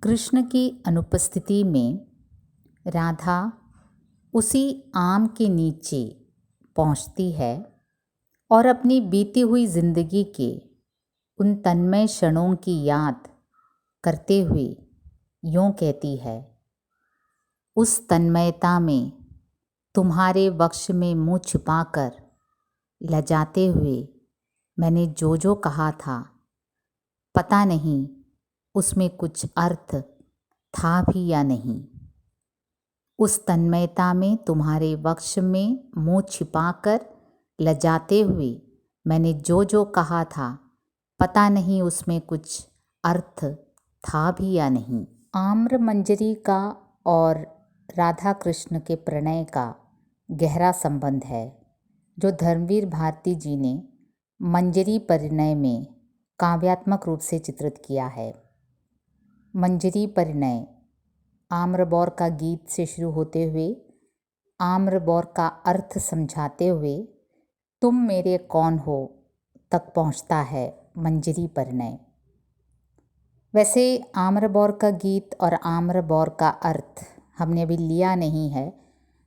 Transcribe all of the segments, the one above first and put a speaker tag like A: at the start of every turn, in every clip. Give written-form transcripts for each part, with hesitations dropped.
A: कृष्ण की अनुपस्थिति में राधा उसी आम के नीचे पहुंचती है और अपनी बीती हुई जिंदगी के उन तन्मय क्षणों की याद करते हुए यूँ कहती है, उस तन्मयता में तुम्हारे वक्ष में मुँह छिपाकर लजाते हुए मैंने जो जो कहा था, पता नहीं उसमें कुछ अर्थ था भी या नहीं। उस तन्मयता में तुम्हारे वक्ष में मुँह छिपाकर लजाते हुए मैंने जो जो कहा था, पता नहीं उसमें कुछ अर्थ था भी या नहीं। आम्र मंजरी का और राधा कृष्ण के प्रणय का गहरा संबंध है, जो धर्मवीर भारती जी ने मंजरी परिणय में काव्यात्मक रूप से चित्रित किया है। मंजरी परिणय आम्रबौर का गीत से शुरू होते हुए आम्रबौर का अर्थ समझाते हुए तुम मेरे कौन हो तक पहुंचता है मंजरी परिणय। वैसे आम्रबौर का गीत और आम्रबौर का अर्थ हमने अभी लिया नहीं है,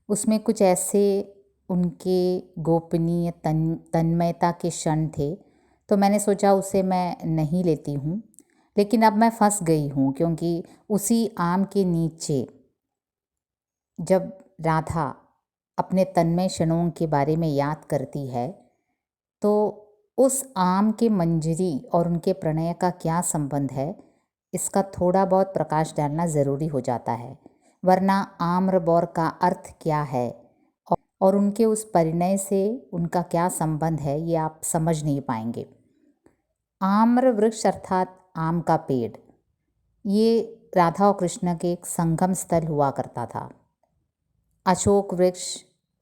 A: उसमें कुछ ऐसे उनके गोपनीय तन्मयता के क्षण थे, तो मैंने सोचा उसे मैं नहीं लेती हूँ। लेकिन अब मैं फंस गई हूँ, क्योंकि उसी आम के नीचे जब राधा अपने तन्मय क्षणों के बारे में याद करती है, तो उस आम के मंजरी और उनके प्रणय का क्या संबंध है, इसका थोड़ा बहुत प्रकाश डालना ज़रूरी हो जाता है। वरना आम्रबौर का अर्थ क्या है और उनके उस परिणय से उनका क्या संबंध है, ये आप समझ नहीं पाएंगे। आम्र वृक्ष अर्थात आम का पेड़, ये राधा और कृष्ण के एक संगम स्थल हुआ करता था। अशोक वृक्ष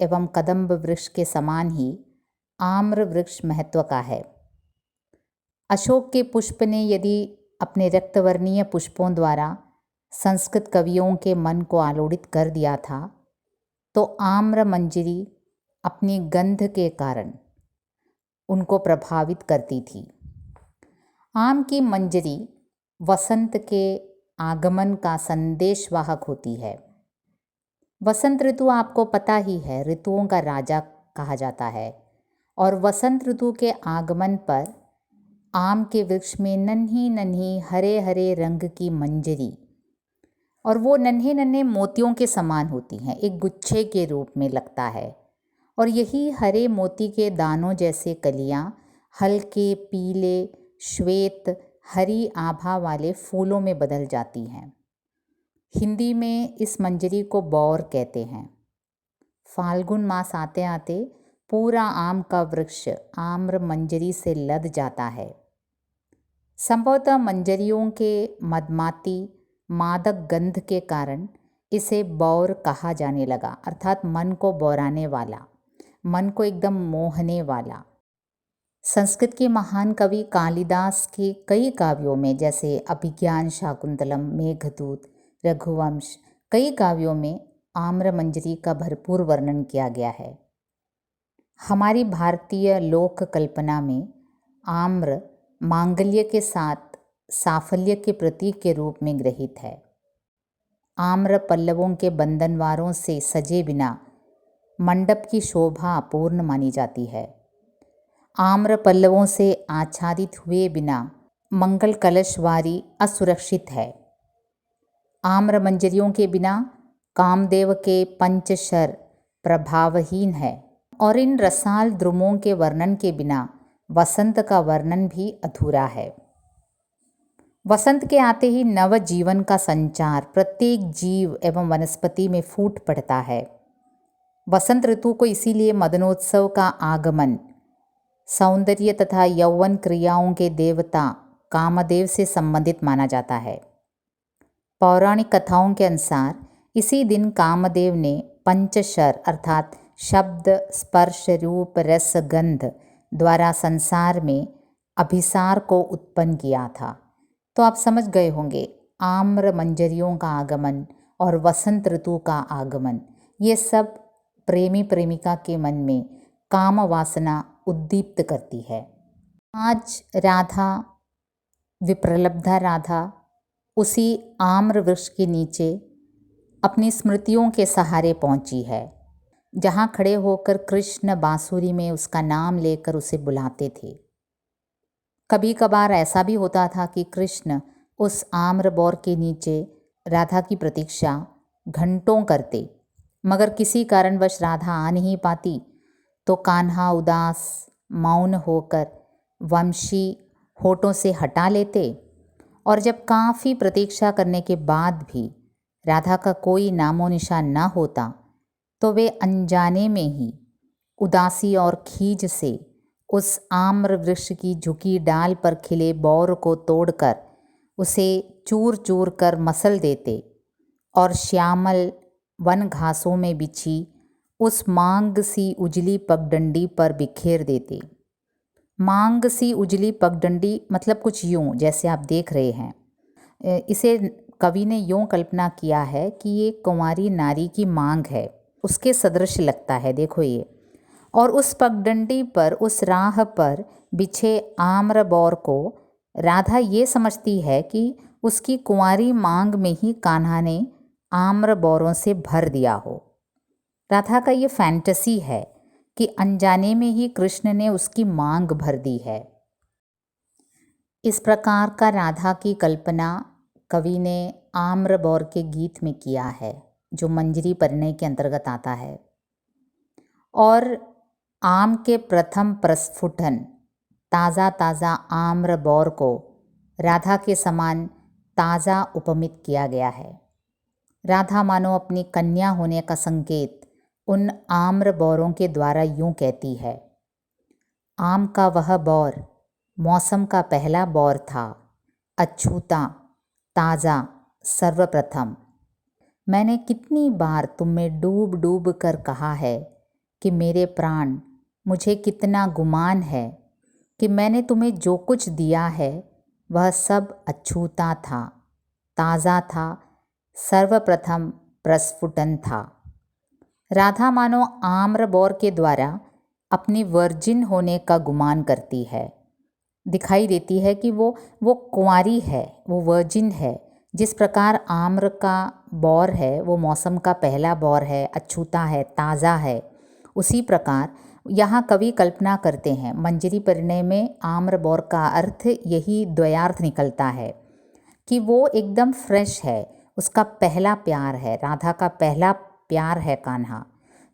A: एवं कदम्ब वृक्ष के समान ही आम्र वृक्ष महत्व का है। अशोक के पुष्प ने यदि अपने रक्तवर्णीय पुष्पों द्वारा संस्कृत कवियों के मन को आलोड़ित कर दिया था, तो आम्र मंजरी अपनी गंध के कारण उनको प्रभावित करती थी। आम की मंजरी वसंत के आगमन का संदेशवाहक होती है। वसंत ऋतु आपको पता ही है, ऋतुओं का राजा कहा जाता है, और वसंत ऋतु के आगमन पर आम के वृक्ष में नन्ही नन्ही हरे हरे रंग की मंजरी, और वो नन्हे नन्हे मोतियों के समान होती हैं, एक गुच्छे के रूप में लगता है। और यही हरे मोती के दानों जैसे कलियां हल्के पीले श्वेत हरी आभा वाले फूलों में बदल जाती हैं। हिंदी में इस मंजरी को बौर कहते हैं। फाल्गुन मास आते आते पूरा आम का वृक्ष आम्र मंजरी से लद जाता है। संभवतः मंजरियों के मदमाती मादक गंध के कारण इसे बौर कहा जाने लगा, अर्थात मन को बौराने वाला, मन को एकदम मोहने वाला। संस्कृत के महान कवि कालिदास के कई काव्यों में, जैसे अभिज्ञान शाकुंतलम, मेघदूत, रघुवंश, कई काव्यों में आम्र मंजरी का भरपूर वर्णन किया गया है। हमारी भारतीय लोक कल्पना में आम्र मांगल्य के साथ साफल्य के प्रतीक के रूप में ग्रहित है। आम्र पल्लवों के बंधनवारों से सजे बिना मंडप की शोभा अपूर्ण मानी जाती है। आम्र पल्लवों से आच्छादित हुए बिना मंगल कलशवारी असुरक्षित है। आम्र मंजरियों के बिना कामदेव के पंचशर प्रभावहीन है, और इन रसाल द्रुमों के वर्णन के बिना वसंत का वर्णन भी अधूरा है। वसंत के आते ही नव जीवन का संचार प्रत्येक जीव एवं वनस्पति में फूट पड़ता है। वसंत ऋतु को इसीलिए मदनोत्सव का आगमन, सौंदर्य तथा यौवन क्रियाओं के देवता कामदेव से संबंधित माना जाता है। पौराणिक कथाओं के अनुसार इसी दिन कामदेव ने पंचशर अर्थात शब्द स्पर्श रूप रस गंध द्वारा संसार में अभिसार को उत्पन्न किया था। तो आप समझ गए होंगे, आम्र मंजरियों का आगमन और वसंत ऋतु का आगमन, ये सब प्रेमी प्रेमिका के मन में काम वासना उद्दीप्त करती है। आज राधा, विप्रलब्धा राधा उसी आम्र वृक्ष के नीचे अपनी स्मृतियों के सहारे पहुंची है, जहां खड़े होकर कृष्ण बांसुरी में उसका नाम लेकर उसे बुलाते थे। कभी कभार ऐसा भी होता था कि कृष्ण उस आम्र बौर के नीचे राधा की प्रतीक्षा घंटों करते, मगर किसी कारणवश राधा आ नहीं पाती तो कान्हा उदास मौन होकर वंशी होठों से हटा लेते, और जब काफ़ी प्रतीक्षा करने के बाद भी राधा का कोई नामो निशान न होता तो वे अनजाने में ही उदासी और खीज से उस आम्र वृक्ष की झुकी डाल पर खिले बौर को तोड़कर उसे चूर चूर कर मसल देते और श्यामल वन घासों में बिछी उस मांग सी उजली पगडंडी पर बिखेर देते। मांग सी उजली पगडंडी मतलब कुछ यूँ, जैसे आप देख रहे हैं। इसे कवि ने यूँ कल्पना किया है कि ये कुंवारी नारी की मांग है, उसके सदृश लगता है, देखो ये। और उस पगडंडी पर, उस राह पर बिछे आम्र बौर को राधा ये समझती है कि उसकी कुंवारी मांग में ही कान्हा ने आम्र बौरों से भर दिया हो। राधा का ये फैंटेसी है कि अनजाने में ही कृष्ण ने उसकी मांग भर दी है। इस प्रकार का राधा की कल्पना कवि ने आम्र बौर के गीत में किया है, जो मंजरी परिणय के अंतर्गत आता है। और आम के प्रथम प्रस्फुटन, ताज़ा ताज़ा आम्र बौर को राधा के समान ताज़ा उपमित किया गया है। राधा मानो अपनी कन्या होने का संकेत उन आम्र बौरों के द्वारा यूँ कहती है। आम का वह बौर मौसम का पहला बौर था, अछूता ताज़ा सर्वप्रथम। मैंने कितनी बार तुम में डूब डूब कर कहा है कि मेरे प्राण, मुझे कितना गुमान है कि मैंने तुम्हें जो कुछ दिया है वह सब अछूता था, ताज़ा था, सर्वप्रथम प्रस्फुटन था। राधा मानो आम्र बौर के द्वारा अपनी वर्जिन होने का गुमान करती है। दिखाई देती है कि वो कुंवारी है, वो वर्जिन है। जिस प्रकार आम्र का बौर है वो मौसम का पहला बौर है, अछूता है, ताज़ा है, उसी प्रकार यहाँ कवि कल्पना करते हैं। मंजरी परिणय में आम्र बौर का अर्थ यही द्वयार्थ निकलता है कि वो एकदम फ्रेश है, उसका पहला प्यार है, राधा का पहला प्यार है कान्हा।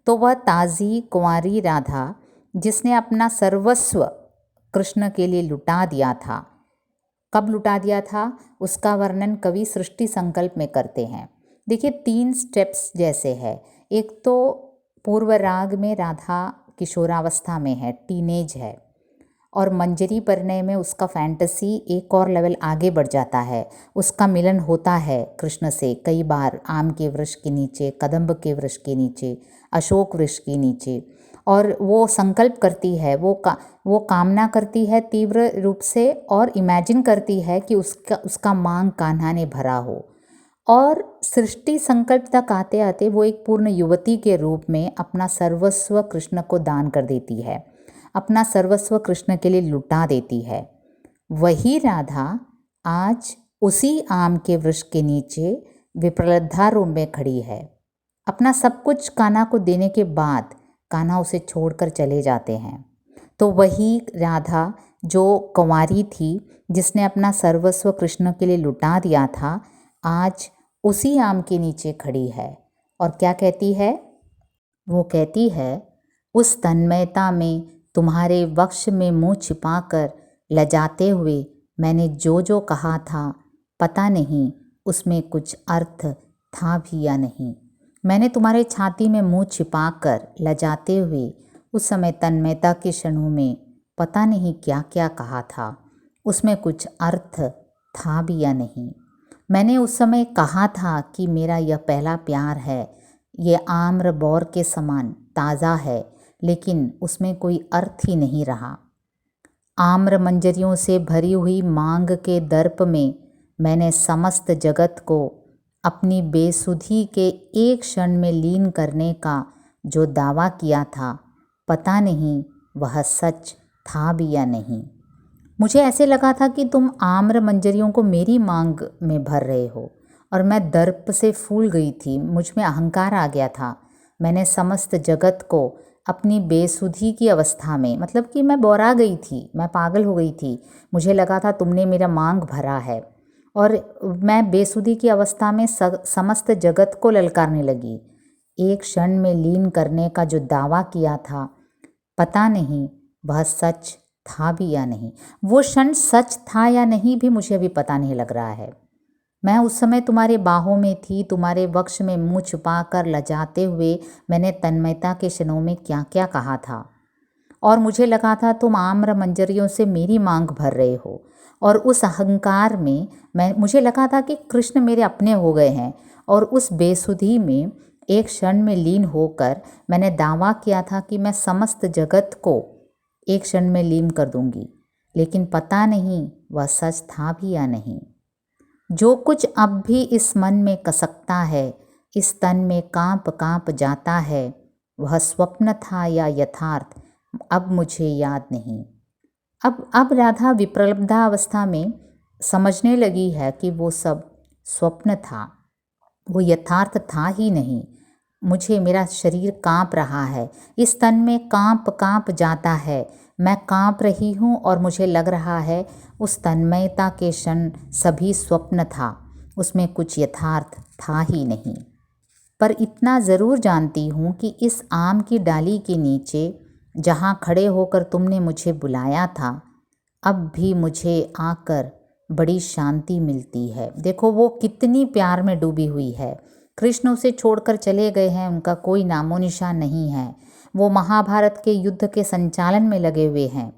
A: तो वह ताज़ी कुंवारी राधा जिसने अपना सर्वस्व कृष्ण के लिए लुटा दिया था। कब लुटा दिया था उसका वर्णन कवि सृष्टि संकल्प में करते हैं। देखिए 3 स्टेप्स जैसे है। एक तो पूर्व राग में राधा किशोरावस्था में है, टीनेज है, और मंजरी परिणय में उसका फैंटेसी एक और लेवल आगे बढ़ जाता है। उसका मिलन होता है कृष्ण से कई बार, आम के वृक्ष के नीचे, कदम्ब के वृक्ष के नीचे, अशोक वृक्ष के नीचे, और वो संकल्प करती है, वो कामना करती है तीव्र रूप से, और इमेजिन करती है कि उसका मांग कान्हा ने भरा हो। और सृष्टि संकल्प तक आते आते वो एक पूर्ण युवती के रूप में अपना सर्वस्व कृष्ण को दान कर देती है, अपना सर्वस्व कृष्ण के लिए लुटा देती है। वही राधा आज उसी आम के वृक्ष के नीचे विप्रलब्धा रूप में खड़ी है। अपना सब कुछ कान्हा को देने के बाद कान्हा उसे छोड़कर चले जाते हैं। तो वही राधा जो कुंवारी थी, जिसने अपना सर्वस्व कृष्ण के लिए लुटा दिया था, आज उसी आम के नीचे खड़ी है। और क्या कहती है? वो कहती है, उस तन्मयता में तुम्हारे वक्ष में मुँह छिपाकर लजाते हुए मैंने जो जो कहा था, पता नहीं उसमें कुछ अर्थ था भी या नहीं। मैंने तुम्हारे छाती में मुँह छिपाकर लजाते हुए उस समय तन्मयता के क्षणों में पता नहीं क्या क्या कहा था, उसमें कुछ अर्थ था भी या नहीं। मैंने उस समय कहा था कि मेरा यह पहला प्यार है, ये आम्र बौर के समान ताज़ा है, लेकिन उसमें कोई अर्थ ही नहीं रहा। आम्र मंजरियों से भरी हुई मांग के दर्प में मैंने समस्त जगत को अपनी बेसुधी के एक क्षण में लीन करने का जो दावा किया था, पता नहीं वह सच था भी या नहीं। मुझे ऐसे लगा था कि तुम आम्र मंजरियों को मेरी मांग में भर रहे हो, और मैं दर्प से फूल गई थी। मुझ में अहंकार आ गया था। मैंने समस्त जगत को अपनी बेसुधी की अवस्था में, मतलब कि मैं बौरा गई थी, मैं पागल हो गई थी। मुझे लगा था तुमने मेरा मांग भरा है, और मैं बेसुधी की अवस्था में समस्त जगत को ललकारने लगी। एक क्षण में लीन करने का जो दावा किया था, पता नहीं वह सच था भी या नहीं। वो क्षण सच था या नहीं भी मुझे अभी पता नहीं लग रहा है। मैं उस समय तुम्हारे बाहों में थी, तुम्हारे वक्ष में मुंह छुपा कर लजाते हुए मैंने तन्मयता के क्षणों में क्या क्या कहा था। और मुझे लगा था तुम आम्र मंजरियों से मेरी मांग भर रहे हो, और उस अहंकार में मुझे लगा था कि कृष्ण मेरे अपने हो गए हैं। और उस बेसुधी में एक क्षण में लीन होकर मैंने दावा किया था कि मैं समस्त जगत को एक क्षण में लीन कर दूंगी। लेकिन पता नहीं वह सच था भी या नहीं। जो कुछ अब भी इस मन में कसकता है, इस तन में कांप कांप जाता है, वह स्वप्न था या यथार्थ, अब मुझे याद नहीं। अब राधा विप्रलब्धावस्था में समझने लगी है कि वो सब स्वप्न था, वो यथार्थ था ही नहीं। मुझे, मेरा शरीर कांप रहा है, इस तन में कांप कांप जाता है, मैं कांप रही हूँ, और मुझे लग रहा है उस तन्मयता के क्षण सभी स्वप्न था, उसमें कुछ यथार्थ था ही नहीं। पर इतना ज़रूर जानती हूँ कि इस आम की डाली के नीचे जहाँ खड़े होकर तुमने मुझे बुलाया था, अब भी मुझे आकर बड़ी शांति मिलती है। देखो वो कितनी प्यार में डूबी हुई है। कृष्ण उसे छोड़कर चले गए हैं, उनका कोई नामो निशान नहीं है। वो महाभारत के युद्ध के संचालन में लगे हुए हैं।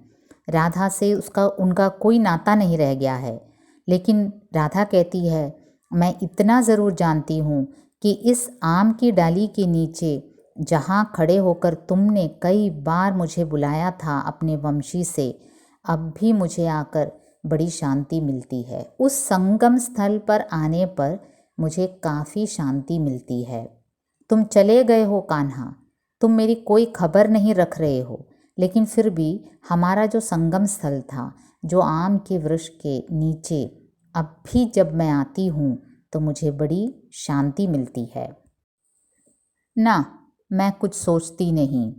A: राधा से उनका कोई नाता नहीं रह गया है। लेकिन राधा कहती है, मैं इतना ज़रूर जानती हूँ कि इस आम की डाली के नीचे जहाँ खड़े होकर तुमने कई बार मुझे बुलाया था अपने वंशी से, अब भी मुझे आकर बड़ी शांति मिलती है। उस संगम स्थल पर आने पर मुझे काफ़ी शांति मिलती है। तुम चले गए हो कान्हा, तुम मेरी कोई खबर नहीं रख रहे हो, लेकिन फिर भी हमारा जो संगम स्थल था, जो आम के वृक्ष के नीचे, अब भी जब मैं आती हूँ तो मुझे बड़ी शांति मिलती है। ना, मैं कुछ सोचती नहीं,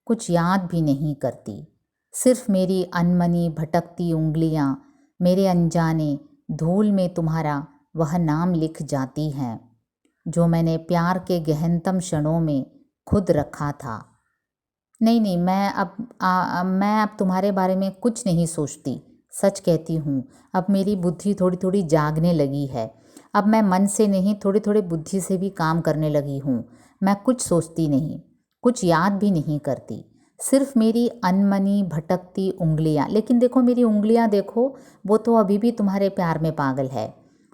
A: कुछ याद भी नहीं करती। सिर्फ मेरी अनमनी भटकती उंगलियां मेरे अनजाने धूल में तुम्हारा वह नाम लिख जाती हैं जो मैंने प्यार के गहनतम क्षणों में खुद रखा था। नहीं नहीं, मैं अब तुम्हारे बारे में कुछ नहीं सोचती। सच कहती हूँ, अब मेरी बुद्धि थोड़ी थोड़ी जागने लगी है। अब मैं मन से नहीं, थोड़ी थोड़ी बुद्धि से भी काम करने लगी हूँ। मैं कुछ सोचती नहीं, कुछ याद भी नहीं करती। सिर्फ मेरी अनमनी भटकती उंगलियाँ। लेकिन देखो मेरी उंगलियाँ देखो, वो तो अभी भी तुम्हारे प्यार में पागल है।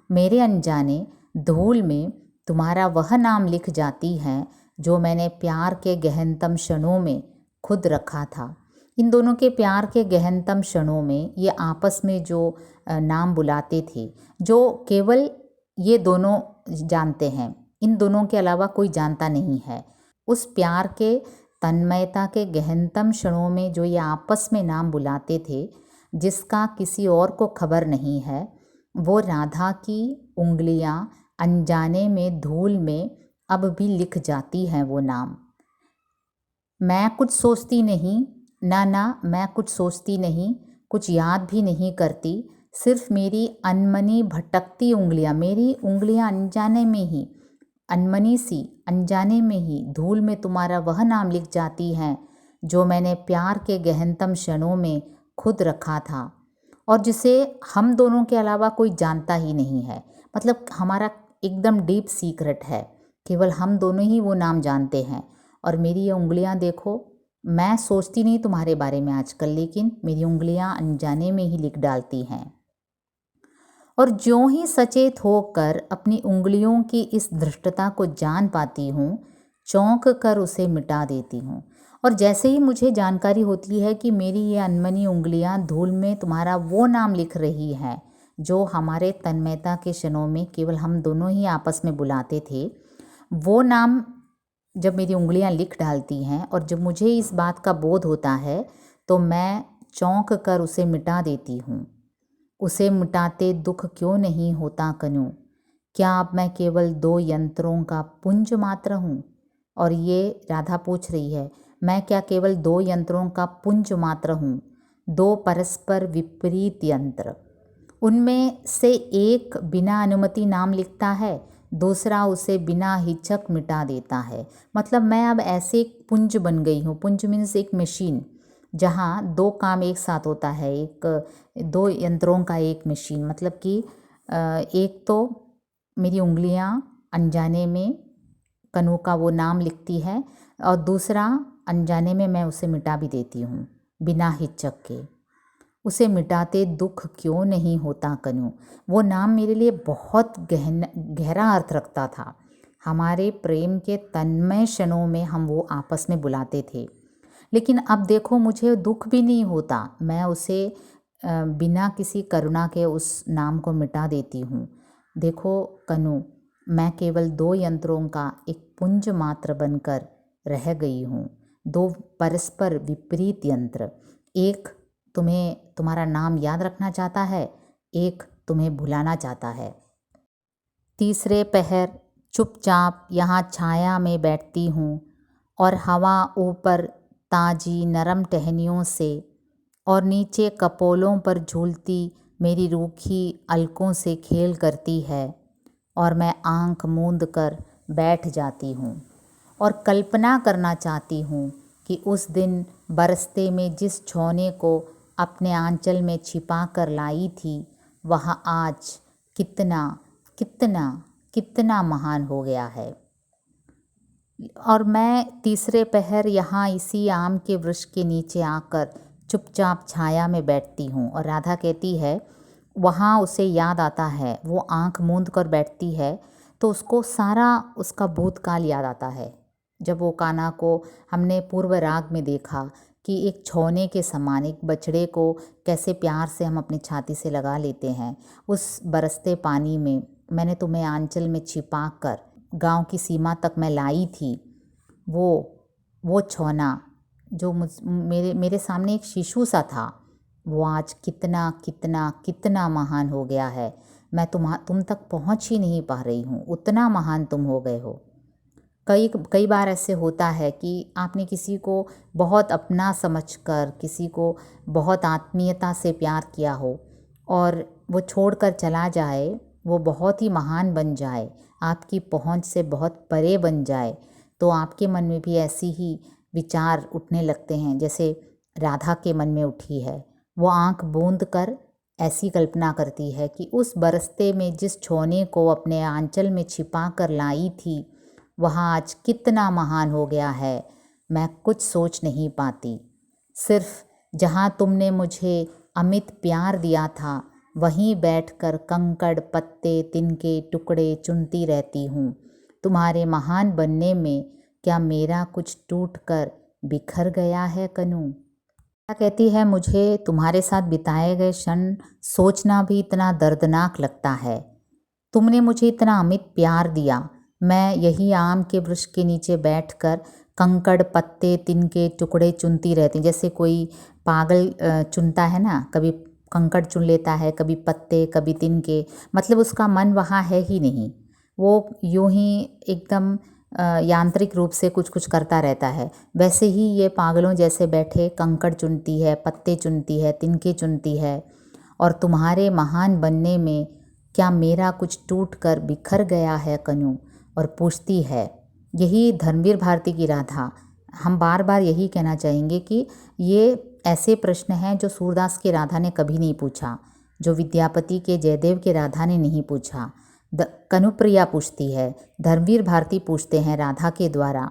A: मेरे अनजाने धूल में तुम्हारा वह नाम लिख जाती हैं जो मैंने प्यार के गहनतम क्षणों में खुद रखा था। इन दोनों के प्यार के गहनतम क्षणों में ये आपस में जो नाम बुलाते थे, जो केवल ये दोनों जानते हैं, इन दोनों के अलावा कोई जानता नहीं है। उस प्यार के तन्मयता के गहनतम क्षणों में जो ये आपस में नाम बुलाते थे, जिसका किसी और को खबर नहीं है, वो राधा की उंगलियां अनजाने में धूल में अब भी लिख जाती हैं वो नाम। मैं कुछ सोचती नहीं, ना मैं कुछ सोचती नहीं, कुछ याद भी नहीं करती। सिर्फ मेरी अनमनी भटकती उंगलियां, मेरी उंगलियां अनजाने में ही, अनमनी सी अनजाने में ही धूल में तुम्हारा वह नाम लिख जाती हैं जो मैंने प्यार के गहनतम क्षणों में खुद रखा था, और जिसे हम दोनों के अलावा कोई जानता ही नहीं है। मतलब हमारा एकदम डीप सीक्रेट है, केवल हम दोनों ही वो नाम जानते हैं। और मेरी ये उंगलियां देखो, मैं सोचती नहीं तुम्हारे बारे में आजकल, लेकिन मेरी उंगलियां अनजाने में ही लिख डालती हैं। और ज्यों ही सचेत होकर अपनी उंगलियों की इस धृष्टता को जान पाती हूँ, चौंक कर उसे मिटा देती हूँ। और जैसे ही मुझे जानकारी होती है कि मेरी ये अनमनी उंगलियाँ धूल में तुम्हारा वो नाम लिख रही हैं जो हमारे तन्मयता के क्षणों में केवल हम दोनों ही आपस में बुलाते थे, वो नाम जब मेरी उंगलियां लिख डालती हैं और जब मुझे इस बात का बोध होता है, तो मैं चौंक कर उसे मिटा देती हूँ। उसे मिटाते दुख क्यों नहीं होता कनु? क्या अब मैं केवल 2 यंत्रों का पुंज मात्र हूँ? और ये राधा पूछ रही है, मैं क्या केवल 2 यंत्रों का पुंज मात्र हूँ? 2 परस्पर विपरीत यंत्र। उनमें से एक बिना अनुमति नाम लिखता है, दूसरा उसे बिना हिचक मिटा देता है। मतलब मैं अब ऐसे एक पुंज बन गई हूँ। पुंज मीन्स एक मशीन, जहाँ 2 काम एक साथ होता है, एक 2 यंत्रों का एक मशीन। मतलब कि एक तो मेरी उंगलियाँ अनजाने में कनु का वो नाम लिखती है, और दूसरा अनजाने में मैं उसे मिटा भी देती हूँ बिना हिचक के। उसे मिटाते दुख क्यों नहीं होता कनु? वो नाम मेरे लिए बहुत गहरा अर्थ रखता था। हमारे प्रेम के तन्मय क्षणों में हम वो आपस में बुलाते थे। लेकिन अब देखो, मुझे दुख भी नहीं होता, मैं उसे बिना किसी करुणा के उस नाम को मिटा देती हूँ। देखो कनु, मैं केवल 2 यंत्रों का एक पुंज मात्र बनकर रह गई हूँ। 2 परस्पर विपरीत यंत्र। एक तुम्हें तुम्हारा नाम याद रखना चाहता है, एक तुम्हें भुलाना चाहता है। तीसरे पहर चुपचाप यहाँ छाया में बैठती हूँ और हवा ऊपर ताजी नरम टहनियों से और नीचे कपोलों पर झूलती मेरी रूखी अलकों से खेल करती है, और मैं आंख मूंद कर बैठ जाती हूँ और कल्पना करना चाहती हूँ कि उस दिन बरसते में जिस छौने को अपने आंचल में छिपा कर लाई थी, वह आज कितना कितना कितना महान हो गया है। और मैं तीसरे पहर यहाँ इसी आम के वृक्ष के नीचे आकर चुपचाप छाया में बैठती हूँ। और राधा कहती है, वहाँ उसे याद आता है, वो आंख मूंद कर बैठती है तो उसको सारा उसका भूतकाल याद आता है। जब वो कान्हा को हमने पूर्व राग में देखा कि एक छौने के समान एक बछड़े को कैसे प्यार से हम अपनी छाती से लगा लेते हैं, उस बरसते पानी में मैंने तुम्हें आंचल में छिपा कर गाँव की सीमा तक मैं लाई थी। वो छौना जो मेरे सामने एक शिशु सा था, वो आज कितना कितना कितना महान हो गया है। मैं तुम तक पहुंच ही नहीं पा रही हूँ, उतना महान तुम हो गए हो। कई बार ऐसे होता है कि आपने किसी को बहुत अपना समझकर, किसी को बहुत आत्मीयता से प्यार किया हो और वो छोड़कर चला जाए, वो बहुत ही महान बन जाए, आपकी पहुंच से बहुत परे बन जाए, तो आपके मन में भी ऐसी ही विचार उठने लगते हैं जैसे राधा के मन में उठी है। वो आंख बूंद कर ऐसी कल्पना करती है कि उस बरसते में जिस छौने को अपने आंचल में छिपा कर लाई थी, वह आज कितना महान हो गया है। मैं कुछ सोच नहीं पाती। सिर्फ जहाँ तुमने मुझे अमित प्यार दिया था, वहीं बैठकर कंकड़ पत्ते तिनके टुकड़े चुनती रहती हूँ। तुम्हारे महान बनने में क्या मेरा कुछ टूट कर बिखर गया है कनु? कहती है, मुझे तुम्हारे साथ बिताए गए क्षण सोचना भी इतना दर्दनाक लगता है। तुमने मुझे इतना अमित प्यार दिया, मैं यही आम के वृक्ष के नीचे बैठकर कंकड़ पत्ते तिनके टुकड़े चुनती रहती, जैसे कोई पागल चुनता है ना, कभी कंकड़ चुन लेता है, कभी पत्ते कभी तिनके, मतलब उसका मन वहाँ है ही नहीं, वो यूं ही एकदम यांत्रिक रूप से कुछ कुछ करता रहता है। वैसे ही ये पागलों जैसे बैठे कंकड़ चुनती है, पत्ते चुनती है, तिनके चुनती है, और तुम्हारे महान बनने में क्या मेरा कुछ टूट कर बिखर गया है कनु? और पूछती है। यही धर्मवीर भारती की राधा। हम बार बार यही कहना चाहेंगे कि ये ऐसे प्रश्न हैं जो सूरदास की राधा ने कभी नहीं पूछा, जो विद्यापति के जयदेव के राधा ने नहीं पूछा। कनुप्रिया पूछती है, धर्मवीर भारती पूछते हैं राधा के द्वारा,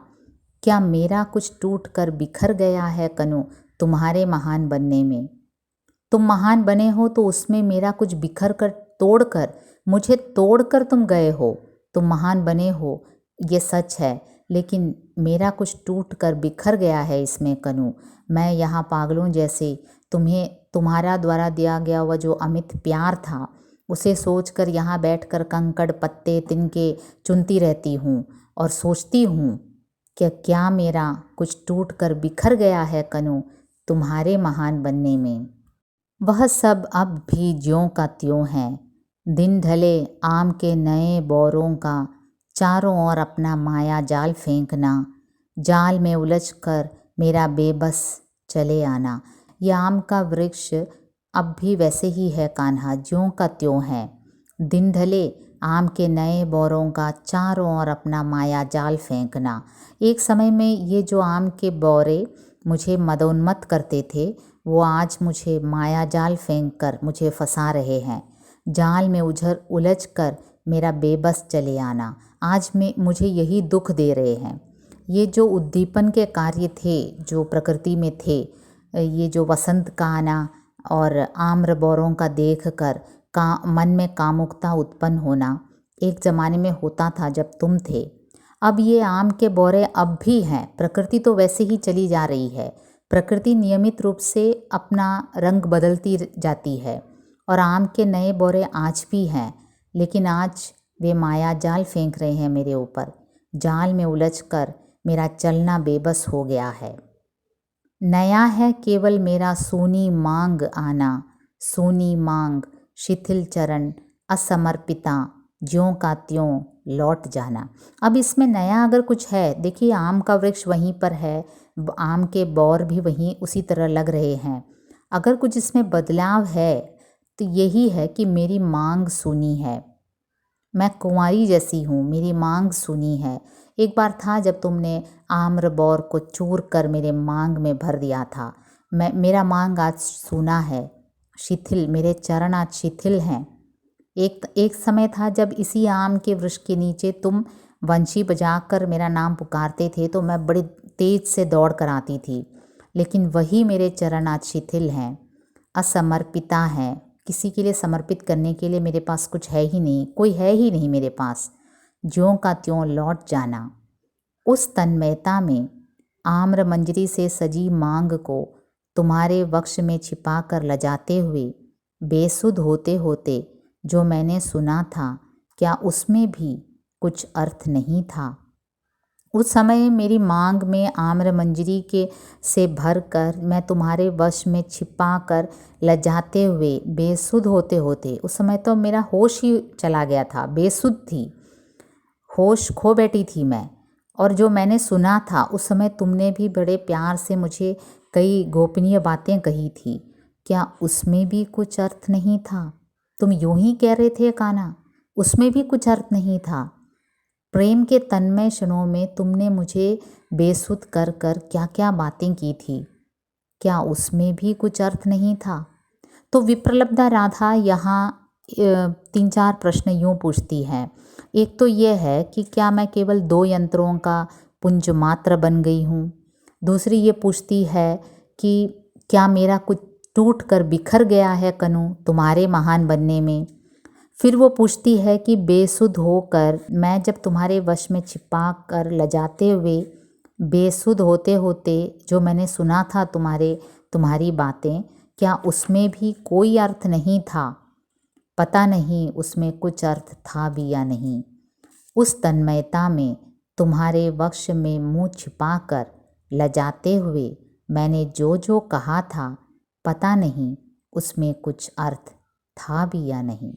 A: क्या मेरा कुछ टूट कर बिखर गया है कनु तुम्हारे महान बनने में? तुम महान बने हो तो उसमें मेरा कुछ बिखर कर, तोड़ कर, मुझे तोड़ कर तुम गए हो। तुम महान बने हो, ये सच है, लेकिन मेरा कुछ टूट कर बिखर गया है इसमें कनु। मैं यहाँ पागलों जैसे तुम्हारा द्वारा दिया गया हुआ जो अमित प्यार था, उसे सोचकर यहाँ बैठकर कंकड़ पत्ते तिनके चुनती रहती हूँ और सोचती हूँ कि क्या मेरा कुछ टूट कर बिखर गया है कनु? तुम्हारे महान बनने में। वह सब अब भी ज्यों का त्यों है। दिन ढले आम के नए बोरों का चारों ओर अपना माया जाल फेंकना, जाल में उलझकर मेरा बेबस चले आना। यह आम का वृक्ष अब भी वैसे ही है कान्हा, ज्यों का त्यों है। दिन ढले आम के नए बोरों का चारों ओर अपना माया जाल फेंकना। एक समय में ये जो आम के बोरे मुझे मदोन्मत्त करते थे, वो आज मुझे माया जाल फेंक कर मुझे फंसा रहे हैं। जाल में उलझ कर मेरा बेबस चले आना, आज में मुझे यही दुख दे रहे हैं। ये जो उद्दीपन के कार्य थे जो प्रकृति में थे, ये जो वसंत का आना और आम्र बोरों का देख कर मन में कामुकता उत्पन्न होना, एक ज़माने में होता था जब तुम थे। अब ये आम के बोरे अब भी हैं। प्रकृति तो वैसे ही चली जा रही है। प्रकृति नियमित रूप से अपना रंग बदलती जाती है और आम के नए बोरे आज भी हैं, लेकिन आज वे माया जाल फेंक रहे हैं मेरे ऊपर। जाल में उलझकर मेरा चलना बेबस हो गया है। नया है केवल मेरा सूनी मांग आना, सूनी मांग, शिथिल चरण, असमर्पिता, ज्यों का त्यों लौट जाना। अब इसमें नया अगर कुछ है, देखिए आम का वृक्ष वहीं पर है, आम के बौर भी वहीं उसी तरह लग रहे हैं। अगर कुछ इसमें बदलाव है तो यही है कि मेरी मांग सुनी है। मैं कुंवारी जैसी हूँ, मेरी मांग सुनी है। एक बार था जब तुमने आम्र बौर को चूर कर मेरे मांग में भर दिया था। मेरा मांग आज सूना है, शिथिल, मेरे चरण आज शिथिल हैं। एक समय था जब इसी आम के वृक्ष के नीचे तुम वंशी बजाकर मेरा नाम पुकारते थे तो मैं बड़ी तेज से दौड़ कर आती थी, लेकिन वही मेरे चरण आज शिथिल हैं, असमर्पिता हैं। किसी के लिए समर्पित करने के लिए मेरे पास कुछ है ही नहीं, कोई है ही नहीं मेरे पास। ज्यों का त्यों लौट जाना। उस तन्मयता में आम्र मंजरी से सजी मांग को तुम्हारे वक्ष में छिपा कर लजाते हुए बेसुध होते होते जो मैंने सुना था, क्या उसमें भी कुछ अर्थ नहीं था? उस समय मेरी मांग में आम्र मंजरी के से भर कर मैं तुम्हारे वश में छिपा कर लजाते हुए बेसुध होते होते, उस समय तो मेरा होश ही चला गया था, बेसुध थी, होश खो बैठी थी मैं। और जो मैंने सुना था उस समय तुमने भी बड़े प्यार से मुझे कई गोपनीय बातें कही थी, क्या उसमें भी कुछ अर्थ नहीं था? तुम यूं ही कह रहे थे कान्हा, उसमें भी कुछ अर्थ नहीं था। प्रेम के तन्मय क्षणों में तुमने मुझे बेसुध कर कर क्या क्या बातें की थी, क्या उसमें भी कुछ अर्थ नहीं था? तो विप्रलब्धा राधा यहाँ 3-4 प्रश्न यूँ पूछती है। एक तो ये है कि क्या मैं केवल 2 यंत्रों का पुंज मात्र बन गई हूँ? दूसरी ये पूछती है कि क्या मेरा कुछ टूट कर बिखर गया है कनु तुम्हारे महान बनने में? फिर वो पूछती है कि बेसुध होकर मैं जब तुम्हारे वश में छिपा कर लजाते हुए बेसुध होते होते जो मैंने सुना था तुम्हारी बातें, क्या उसमें भी कोई अर्थ नहीं था? पता नहीं उसमें कुछ अर्थ था भी या नहीं। उस तन्मयता में तुम्हारे वक्ष में मुंह छिपाकर लजाते हुए मैंने जो जो कहा था, पता नहीं उसमें कुछ अर्थ था भी या नहीं।